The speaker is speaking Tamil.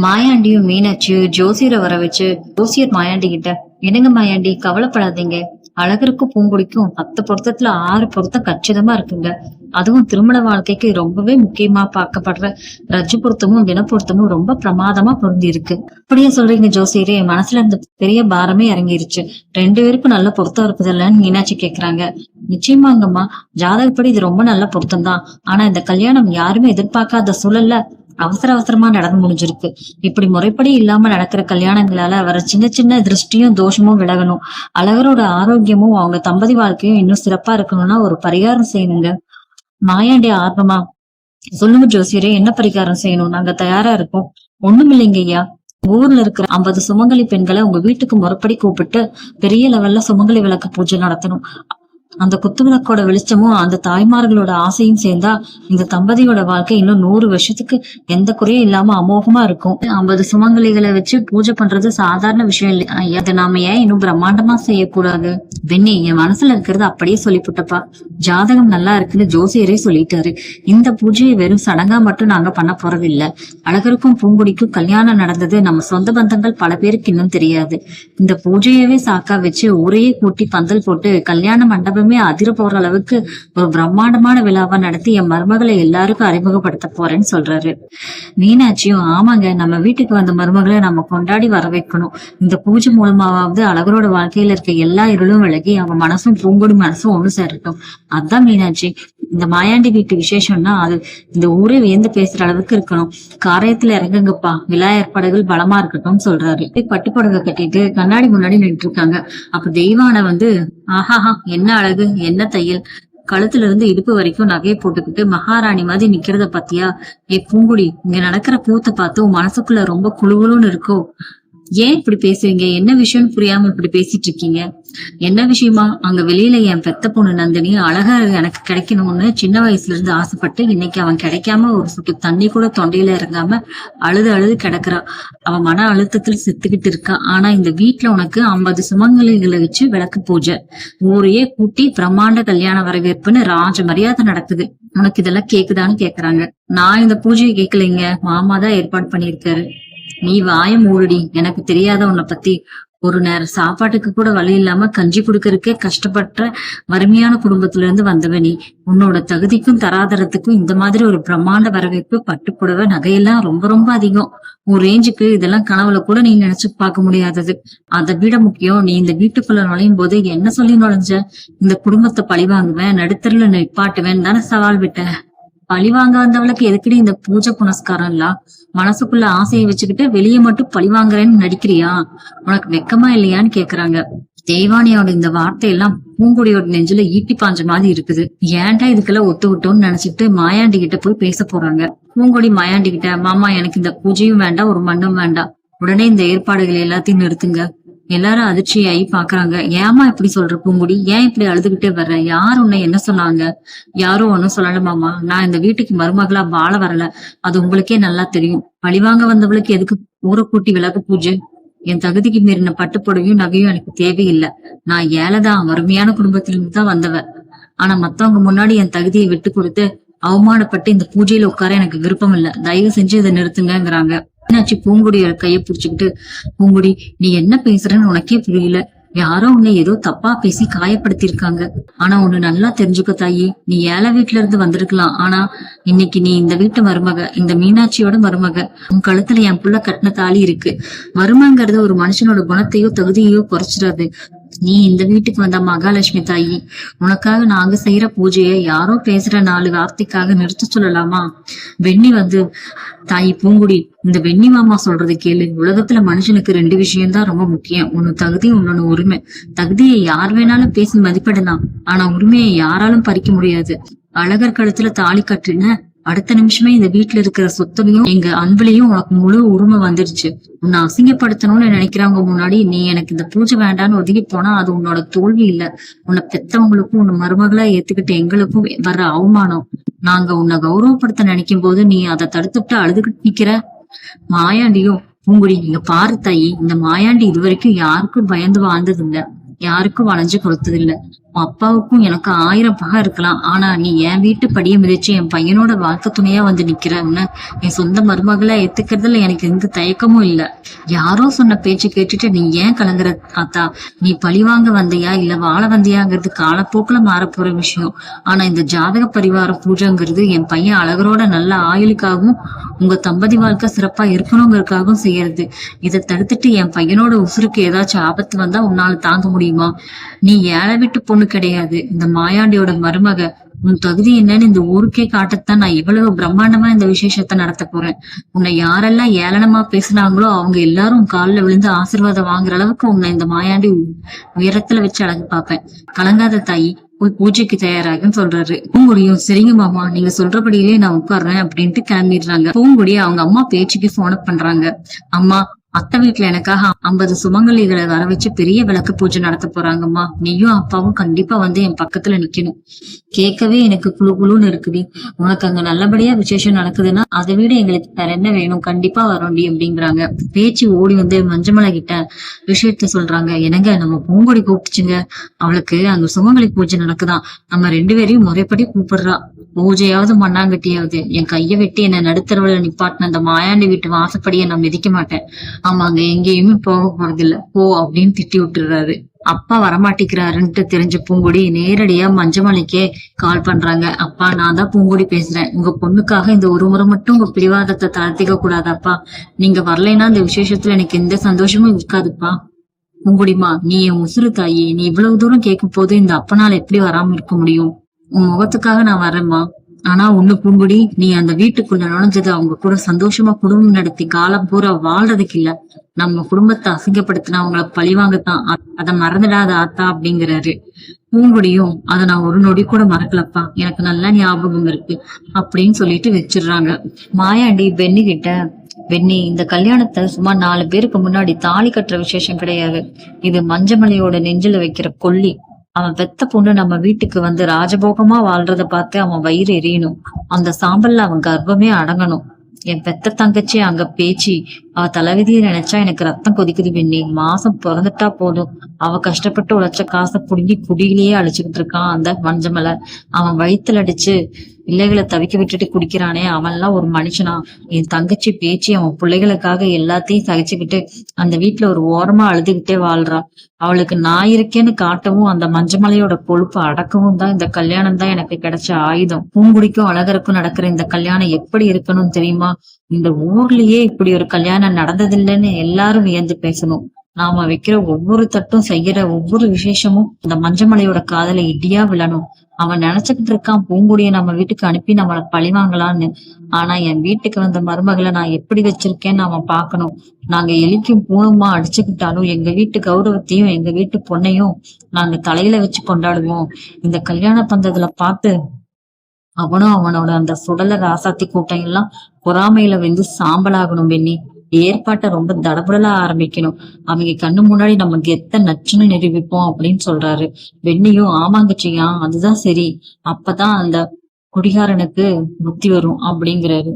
மாயாண்டியும் மீனாட்சியும் ஜோசியரை வர வச்சு ஜோசியர் மாயாண்டி கிட்ட, என்னங்க மாயாண்டி, கவலைப்படாதீங்க, அழகருக்கும் பூங்குடிக்கும் 10 பொருத்தத்துல 6 பொருத்தம் கச்சிதமா இருக்குங்க. அதுவும் திருமண வாழ்க்கைக்கு ரொம்பவே முக்கியமா பார்க்கப்படுற ரஜ்ஜு பொருத்தமும் தின பொருத்தமும் ரொம்ப பிரமாதமா பொருந்தி இருக்கு. அப்படியே சொல்றீங்க ஜோசியரே, மனசுல இந்த பெரிய பாரமே இறங்கிருச்சு. 2 பேருக்கும் நல்ல பொருத்தம் இருக்குதுல்லன்னு மீனாட்சி கேக்குறாங்க. நிச்சயமாங்கம்மா, ஜாதகப்படி இது ரொம்ப நல்ல பொருத்தம் தான். ஆனா இந்த கல்யாணம் யாருமே எதிர்பார்க்காத சூழல்ல அவசர அவசரமா நடந்து முடிஞ்சிருக்கு. இப்படி முறைப்படி இல்லாம நடக்கிற கல்யாணங்களால வர சின்ன சின்ன திருஷ்டியும் தோஷமும் விலகணும், அழகரோட ஆரோக்கியமும் அவங்க தம்பதி வாழ்க்கையும் இன்னும் சிறப்பா இருக்கணும்னா ஒரு பரிகாரம் செய்யணுங்க. மாயாண்டி ஆர்வமா, சொல்லுங்க ஜோசியரே, என்ன பரிகாரம் செய்யணும்? நாங்க தயாரா இருக்கோம். ஒண்ணும் இல்லைங்க ஐயா, ஊர்ல இருக்கிற 50 சுமங்கலி பெண்களை உங்க வீட்டுக்கு முறைப்படி கூப்பிட்டு பெரிய லெவல்ல சுமங்கலி விளக்கு பூஜை நடத்தணும். அந்த குத்துவிளக்கோட வெளிச்சமும் அந்த தாய்மார்களோட ஆசையும் சேர்ந்தா இந்த தம்பதியோட வாழ்க்கை இன்னும் 100 வருஷத்துக்கு எந்த குறையும் இல்லாம அமோகமா இருக்கும். 50 சுமங்கலிகளை வச்சு பூஜை பண்றது சாதாரண விஷயம் இல்லை. அதை நாம ஏன் இன்னும் பிரம்மாண்டமா செய்யக்கூடாது? பெண்ணி, என் மனசுல இருக்கிறது அப்படியே சொல்லிவிட்டப்பா. ஜாதகம் நல்லா இருக்குன்னு ஜோசியரே சொல்லிட்டாரு. இந்த பூஜையை வெறும் சடங்கா மட்டும் நாங்க பண்ண போறது இல்ல. அழகருக்கும் பூங்குடிக்கும் கல்யாணம் நடந்தது நம்ம சொந்த பந்தங்கள் பல பேருக்கு இன்னும் தெரியாது. இந்த பூஜையவே சாக்கா வச்சு ஊரையே கூட்டி பந்தல் போட்டு கல்யாண மண்டபமே அதிர போற அளவுக்கு ஒரு பிரம்மாண்டமான விழாவா நடத்தி என் மருமகளை எல்லாருக்கும் அறிமுகப்படுத்த போறேன்னு சொல்றாரு. மீனாட்சியும், ஆமாங்க, நம்ம வீட்டுக்கு வந்த மருமகளை நம்ம கொண்டாடி வர வைக்கணும். இந்த பூஜை மூலமாவது அழகரோட வாழ்க்கையில இருக்க எல்லா இருளும் விலகி அவன் மனசும் பூங்குடி மனசும் ஒண்ணு சேரட்டும். அதான் மீனாட்சி, இந்த மாயாண்டி வீட்டு விசேஷம்னா அது இந்த ஊரே வியந்து பேசுற அளவுக்கு இருக்கணும். காரியத்துல இறங்குங்கப்பா, விழா ஏற்பாடுகள் பலமா இருக்கட்டும் சொல்றாரு. பட்டுப்புடவை கட்டிட்டு கண்ணாடி முன்னாடி நின்று இருக்காங்க. அப்ப தெய்வான வந்து, ஆஹாஹா, என்ன அழகு, என்ன தையல், கழுத்துல இருந்து இடுப்பு வரைக்கும் நகையை போட்டுக்கிட்டு மகாராணி மாதிரி நிக்கிறத பத்தியா? பூங்குடி, இங்க நடக்கிற கூத்த பார்த்து உன் மனசுக்குள்ள ரொம்ப குழுகுழுன்னு இருக்கோ? ஏன் இப்படி பேசுவீங்க? என்ன விஷயம்னு புரியாம இப்படி பேசிட்டு இருக்கீங்க? என்ன விஷயமா? அங்க வெளியில என் பெத்த பொண்ணு நந்தினி அழகா எனக்கு கிடைக்கணும்னு சின்ன வயசுல இருந்து ஆசைப்பட்டு இன்னைக்கு அவன் கிடைக்காம ஒரு சொட்டு தண்ணி கூட தொண்டையில இறங்காம அழுது அழுது கிடக்குறா. அவன் மன அழுத்தத்துல செத்துக்கிட்டு இருக்கா. ஆனா இந்த வீட்டுல உனக்கு 50 சுமங்கலிகளை வச்சு விளக்கு பூஜை, ஊரையே கூட்டி பிரம்மாண்ட கல்யாண வரவேற்புன்னு ராஜ மரியாதை நடக்குது. உனக்கு இதெல்லாம் கேக்குதான்னு கேக்குறாங்க. நான் இந்த பூஜையை கேட்கலைங்க, மாமா தான் ஏற்பாடு பண்ணிருக்காரு. நீ வாய மூடுடி, எனக்கு தெரியாத உன்னை பத்தி. ஒரு நேரம் சாப்பாட்டுக்கு கூட வழி இல்லாம கஞ்சி குடுக்கறதுக்கே கஷ்டப்பட்ட வறுமையான குடும்பத்துல இருந்து வந்தவ நீ. உன்னோட தகுதிக்கும் தராதரத்துக்கும் இந்த மாதிரி ஒரு பிரம்மாண்ட வரவேற்பு, பட்டுப்புடவை, நகையெல்லாம் ரொம்ப ரொம்ப அதிகம். உன் ரேஞ்சுக்கு இதெல்லாம் கனவுல கூட நீ நினைச்சு பார்க்க முடியாதது. அதை விட முக்கியம், நீ இந்த வீட்டுக்குள்ள நுழையும் போது என்ன சொல்லி நுழைஞ்ச? இந்த குடும்பத்தை பழிவாங்குவேன், நடுத்தருல நிப்பாட்டுவேன் தானே சவால் விட்ட. பழிவாங்க வந்தவளுக்கு எதுக்கடி இந்த பூஜை புனஸ்காரம் எல்லாம்? மனசுக்குள்ள ஆசையை வச்சுக்கிட்டு வெளியே மட்டும் பழிவாங்குறேன்னு நடிக்கிறியா? உனக்கு வெக்கமா இல்லையான்னு கேக்குறாங்க. தெய்வானியோட இந்த வார்த்தையெல்லாம் பூங்குடியோட நெஞ்சில ஈட்டி பாஞ்ச மாதிரி இருக்குது. ஏன்டா இதுக்கெல்லாம் ஒத்து விட்டோம்னு நினைச்சிட்டு மாயாண்டி கிட்ட போய் பேச போறாங்க. பூங்குடி மாயாண்டி கிட்ட, மாமா, எனக்கு இந்த பூஜையும் வேண்டாம், ஒரு மண்ணும் வேண்டாம், உடனே இந்த ஏற்பாடுகள் எல்லாத்தையும் நிறுத்துங்க. எல்லாரும் அதிர்ச்சியாயி பாக்குறாங்க. ஏமா இப்படி சொல்ற பூங்குடி? ஏன் இப்படி அழுதுகிட்டே வர்ற? யார் உன்னை என்ன சொன்னாங்க? யாரும் ஒன்னும் சொல்லல மாமா. நான் இந்த வீட்டுக்கு மருமகளா வாழ வரல, அது உங்களுக்கே நல்லா தெரியும். பழிவாங்க வந்தவளுக்கு எதுக்கு ஊரை கூட்டி விளக்கு பூஜை? என் தகுதிக்கு மீறின பட்டுப்புடவையும் நகையும் எனக்கு தேவையில்லை. நான் ஏழைதான், வறுமையான குடும்பத்திலிருந்து தான் வந்தவ. ஆனா மத்தவங்க முன்னாடி என் தகுதியை விட்டு கொடுத்து அவமானப்பட்டு இந்த பூஜையில உட்கார எனக்கு விருப்பம் இல்ல. தயவு செஞ்சு இதை நிறுத்துங்கிறாங்க. மீனாட்சி பூங்குடியோட கையை புடிச்சுக்கிட்டு, பூங்குடி, நீ என்ன பேசுறன்னு உனக்கே புரியல. யாரோ உன்னை ஏதோ தப்பா பேசி காயப்படுத்திருக்காங்க. ஆனா ஒண்ணு நல்லா தெரிஞ்சுக்க தாயி, நீ ஏழை வீட்டுல இருந்து வந்திருக்கலாம். ஆனா இன்னைக்கு நீ இந்த வீட்டு மருமக, இந்த மீனாட்சியோட மருமக. உன் கழுத்துல என் புள்ள கட்டின தாலி இருக்கு. வறுமைங்கிறது ஒரு மனுஷனோட குணத்தையோ தகுதியோ குறைச்சிடாது. நீ இந்த வீட்டுக்கு வந்த மகாலட்சுமி தாயி. உனக்காக நாங்க செய்யற பூஜைய யாரோ பேசுற 4 வார்த்தைக்காக நிறுத்த சொல்லலாமா? வெண்ணி வந்து, தாயி பூங்குடி, இந்த வெண்ணி மாமா சொல்றது கேளு. உலகத்துல மனுஷனுக்கு 2 விஷயம்தான் ரொம்ப முக்கியம். ஒன்னு தகுதி, இன்னொன்னு உரிமை. தகுதியை யார் வேணாலும் பேசி மதிப்பிடலாம், ஆனா உரிமையை யாராலும் பறிக்க முடியாது. அழகர் கழுத்துல தாலி கட்டுன அடுத்த நிமிஷமே இந்த வீட்டுல இருக்கிற சொத்துலையும் எங்க அன்புலையும் உனக்கு முழு உரிமை வந்துருச்சு. உன்னை அசிங்கப்படுத்தணும்னு நினைக்கிறவங்க முன்னாடி நீ எனக்கு இந்த பூஜை வேண்டான்னு ஒதுக்கி போனா அது உன்னோட தோல்வி இல்ல, உன்னை பெத்தவங்களுக்கும் உன்னை மருமகளா ஏத்துக்கிட்ட எங்களுக்கும் வர்ற அவமானம். நாங்க உன்னை கௌரவப்படுத்த நினைக்கும் போது நீ அதை தடுத்துட்டு அழுதுகிட்டு நிக்கிற. மாயாண்டியும், பூங்குடி, நீங்க பாரு தாயி, இந்த மாயாண்டி இதுவரைக்கும் யாருக்கும் பயந்து வாழ்ந்தது இல்ல. யாருக்கும் வளைஞ்சு கொடுத்தது இல்ல. உன் அப்பாவுக்கும் எனக்கு 1000 பகை இருக்கலாம். ஆனா நீ என் வீட்டு படிய மிதிச்சு என் பையனோட வாழ்க்கை துணையா வந்து நிக்கிற உன்ன என் சொந்த மருமகளா ஏத்துக்கிறதுல எனக்கு எந்த தயக்கமும் இல்ல. யாரோ சொன்ன பேச்சு கேட்டுட்டு நீ ஏன் கலங்குற ஆத்தா? நீ பழிவாங்க வந்தியா இல்ல வாழ வந்தியாங்கிறது காலப்போக்குல மாறப்போற விஷயம். ஆனா இந்த ஜாதக பரிவார பூஜைங்கிறது என் பையன் அழகரோட நல்ல ஆயுளுக்காகவும் உங்க தம்பதி வாழ்க்கை சிறப்பா இருக்கணுங்கிறதுக்காகவும் செய்யறது. இதை தடுத்துட்டு என் பையனோட உசுருக்கு ஏதாச்சும் ஆபத்து வந்தா உன்னால தாங்க முடியுமா? நீ ஏழை வீட்டு பொண்ணு கிடையாது, இந்த மாயாண்டியோட மருமக. உன் தகுதி என்னன்னு இந்த ஊருக்கே காட்டத்தான் நான் இவ்வளவு பிரம்மாண்டமா இந்த விசேஷத்தை நடத்த போறேன். உன்னை யாரெல்லாம் ஏளனமா பேசுனாங்களோ அவங்க எல்லாரும் உன் காலில் விழுந்து ஆசீர்வாதம் வாங்குற அளவுக்கு உன்னை இந்த மாயாண்டி உயரத்துல வச்சு அழகு பார்ப்பேன். கலங்காத தாயி, போய் பூஜைக்கு தயாராகுன்னு சொல்றாரு. பூங்குடியும் சரிங்க மாமா, நீங்க சொல்றபடியிலே நான் உட்கார்றேன் அப்படின்ட்டு கிளம்பிடுறாங்க. பூங்குடி அவங்க அம்மா பேச்சுக்கு போன் பண்றாங்க. அம்மா, அத்தை வீட்டுல எனக்காக 50 சுமங்கலிகளை வர வச்சு பெரிய விளக்கு பூஜை நடத்த போறாங்கம்மா. நீயும் அப்பாவும் கண்டிப்பா வந்து என் பக்கத்துல நிக்கணும். கேட்கவே எனக்கு குழு குழுன்னு இருக்குடி. உனக்கு அங்க நல்லபடியா விசேஷம் நடக்குதுன்னா அதை விட எங்களுக்கு வேற என்ன வேணும்? கண்டிப்பா வரோண்டி அப்படிங்கிறாங்க. பேச்சு ஓடி வந்து மஞ்சமலை கிட்ட விஷயத்த சொல்றாங்க. என்னங்க, நம்ம பூங்குடி கூப்பிட்டுச்சுங்க. அவளுக்கு அங்க சுமங்கலி பூஜை நடக்குதான். நம்ம 2 பேரையும் முறைப்படி கூப்பிடுறா. பூஜையாவது மண்ணாங்கட்டியாவது என் கைய வெட்டி என்ன நடுத்தரவுல நிப்பாட்டின அந்த மாயாண்டி வீட்டு வாசப்படியை நான் மிதிக்க மாட்டேன். ஆமாங்க, எங்கேயுமே போக போறதில்ல போ அப்படின்னு திட்டி விட்டுறாரு. அப்பா வரமாட்டிக்கிறாருன்ட்டு தெரிஞ்ச பூங்குடி நேரடியா மஞ்சமலைக்கே கால் பண்றாங்க. அப்பா, நான் தான் பூங்குடி பேசுறேன். உங்க பொண்ணுக்காக இந்த ஒரு முறை மட்டும் உங்க பிடிவாதத்தை தளர்த்திக்க கூடாதாப்பா? நீங்க வரலைன்னா இந்த விசேஷத்துல எனக்கு எந்த சந்தோஷமும் இருக்காதுப்பா. பூங்குடிமா, நீ என் உசுறு தாயி. நீ இவ்வளவு தூரம் கேட்கும் போது இந்த அப்பனால எப்படி வராம இருக்க முடியும்? உன் முகத்துக்காக நான் வரேம்மா. ஆனா ஒண்ணு பூங்குடி, நீ அந்த வீட்டுக்குள்ள நுழைஞ்சது அவங்க கூட சந்தோஷமா குடும்பம் நடத்தி காலம் பூரா வாழ்றதுக்கு இல்ல, நம்ம குடும்பத்தை அசிங்கப்படுத்தினா அவங்கள பழிவாங்கத்தான். அத மறந்துடாத ஆத்தா அப்படிங்கிறாரு. பூங்குடியும் அத நான் ஒரு நொடி கூட மறக்கலப்பா, எனக்கு நல்ல ஞாபகம் இருக்கு அப்படின்னு சொல்லிட்டு வச்சிடுறாங்க. மாயாண்டி பென்னி கிட்ட, பென்னி, இந்த கல்யாணத்தை சும்மா 4 பேருக்கு முன்னாடி தாலி கட்டுற விசேஷம் கிடையாது. இது மஞ்சமலையோட நெஞ்சில வைக்கிற கொல்லி. அவன் பெத்த பொண்ணு நம்ம வீட்டுக்கு வந்து ராஜபோகமா வாழ்றத பார்த்து அவன் வயிறு எரியணும். அந்த சாம்பல்ல அவன் கர்ப்பமே அடங்கணும். என் பெத்த தங்கச்சி அங்க பேச்சு, அவ தலைவிதியை நினைச்சா எனக்கு ரத்தம் கொதிக்குது பெண்ணி. மாசம் பிறந்துட்டா போதும், அவ கஷ்டப்பட்டு உழைச்ச காசை புடுங்கி குடியிலேயே அழிச்சுக்கிட்டு இருக்கான் அந்த மஞ்சமலை. அவன் வயித்துல அடிச்சு பிள்ளைகளை தவிக்க விட்டுட்டு குடிக்கிறானே, அவன்லாம் ஒரு மனுஷனா? என் தங்கச்சி பேச்சு அவன் பிள்ளைகளுக்காக எல்லாத்தையும் சகிச்சுக்கிட்டு அந்த வீட்டுல ஒரு ஓரமா அழுதுகிட்டே வாழ்றான். அவளுக்கு நான் இருக்கேன்னு காட்டவும் அந்த மஞ்சமலையோட கொழுப்பு அடக்கவும் தான் இந்த கல்யாணம் தான் எனக்கு கிடைச்ச ஆயுதம். பூங்குடிக்கும் அழகருக்கும் நடக்கிற இந்த கல்யாணம் எப்படி இருக்கணும் தெரியுமா? இந்த ஊர்லயே இப்படி ஒரு கல்யாணம் நடந்ததில்லைன்னு எல்லாரும் வியந்து பேசணும். நாம வைக்கிற ஒவ்வொரு தட்டும், செய்யற ஒவ்வொரு விசேஷமும் இந்த மஞ்சமலையோட காதல இடியா விழணும். அவன் நினைச்சுக்கிட்டு இருக்கான் பூங்குடியை நம்ம வீட்டுக்கு அனுப்பி நம்மள பழிவாங்கலான்னு. ஆனா என் வீட்டுக்கு வந்த மருமகளை நான் எப்படி வச்சிருக்கேன்னு அவன் பாக்கணும். நாங்க எலிக்கும் பூணுமா அடிச்சுக்கிட்டாலும் எங்க வீட்டு கௌரவத்தையும் எங்க வீட்டு பொண்ணையும் நாங்க தலையில வச்சு கொண்டாடுவோம். இந்த கல்யாண பந்தத்துல பார்த்து அவனும் அவனோட அந்த சுடல ராசாத்தி கூட்டம் எல்லாம் பொறாமையில வந்து சாம்பலாகணும் பெண்ணி. ஏற்பாட்டை ரொம்ப தடபுடலா ஆரம்பிக்கணும். அவங்க கண்ணு முன்னாடி நமக்கு எத்த நச்சுன்னு நிரூபிப்போம் அப்படின்னு சொல்றாரு. வெண்ணியும் ஆமாங்கச்சியா, அதுதான் சரி, அப்பதான் அந்த குடிகாரனுக்கு புத்தி வரும் அப்படிங்கிறாரு.